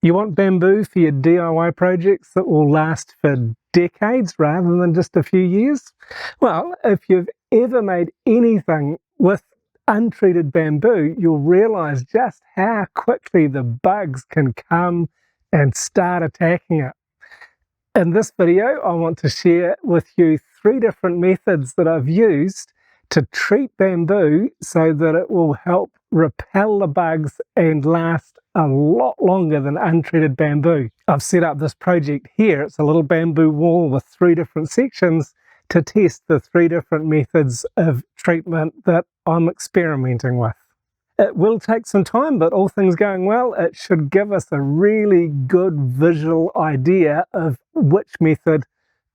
You want bamboo for your DIY projects that will last for decades rather than just a few years? Well, if you've ever made anything with untreated bamboo, you'll realize just how quickly the bugs can come and start attacking it. In this video, I want to share with you 3 different methods that I've used to treat bamboo so that it will help repel the bugs and last a lot longer than untreated bamboo. I've set up this project here. It's a little bamboo wall with 3 different sections to test the 3 different methods of treatment that I'm experimenting with. It will take some time, but all things going well, it should give us a really good visual idea of which method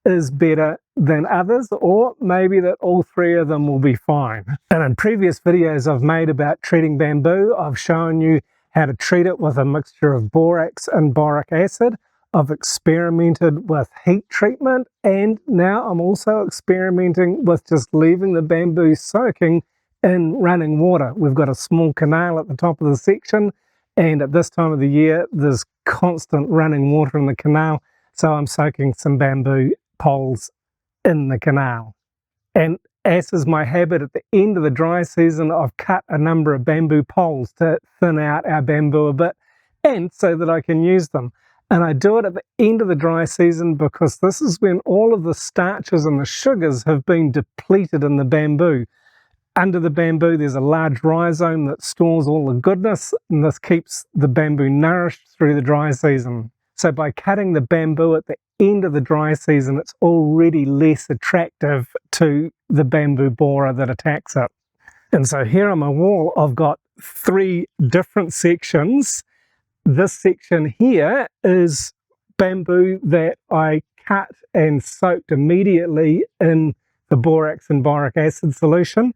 is better than others, or maybe that all 3 of them will be fine. And in previous videos I've made about treating bamboo, I've shown you how to treat it with a mixture of borax and boric acid. I've experimented with heat treatment, and now I'm also experimenting with just leaving the bamboo soaking in running water. We've got a small canal at the top of the section, and at this time of the year there's constant running water in the canal, so I'm soaking some bamboo poles in the canal. And as is my habit, at the end of the dry season I've cut a number of bamboo poles to thin out our bamboo a bit and so that I can use them. And I do it at the end of the dry season because this is when all of the starches and the sugars have been depleted in the bamboo. Under the bamboo there's a large rhizome that stores all the goodness, and this keeps the bamboo nourished through the dry season. So by cutting the bamboo at the end of the dry season, it's already less attractive to the bamboo borer that attacks it. And so here on my wall I've got 3 different sections. This section here is bamboo that I cut and soaked immediately in the borax and boric acid solution.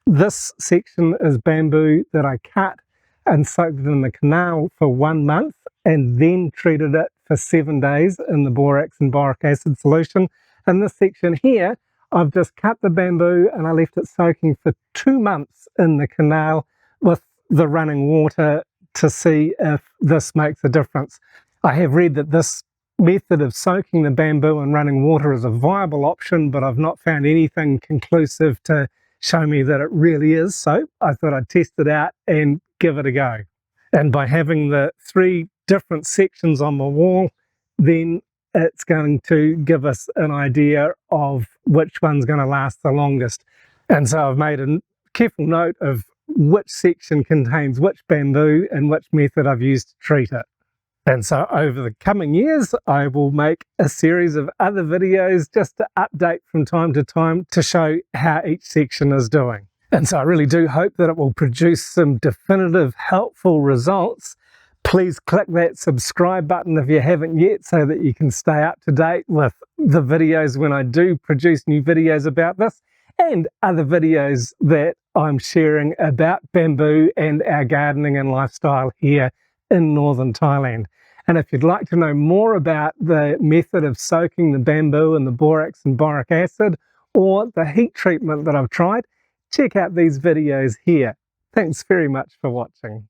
This section is bamboo that I cut and soaked it in the canal for 1 month and then treated it for 7 days in the borax and boric acid solution. And this section here, I've just cut the bamboo and I left it soaking for 2 months in the canal with the running water to see if this makes a difference. I have read that this method of soaking the bamboo in running water is a viable option, but I've not found anything conclusive to show me that it really is, so I thought I'd test it out and give it a go. And by having the 3 different sections on the wall, then it's going to give us an idea of which one's going to last the longest. And so I've made a careful note of which section contains which bamboo and which method I've used to treat it. And so over the coming years, I will make a series of other videos just to update from time to time to show how each section is doing. And so I really do hope that it will produce some definitive, helpful results. Please click that subscribe button if you haven't yet so that you can stay up to date with the videos when I do produce new videos about this and other videos that I'm sharing about bamboo and our gardening and lifestyle here in northern Thailand. And if you'd like to know more about the method of soaking the bamboo in the borax and boric acid or the heat treatment that I've tried, check out these videos here. Thanks very much for watching.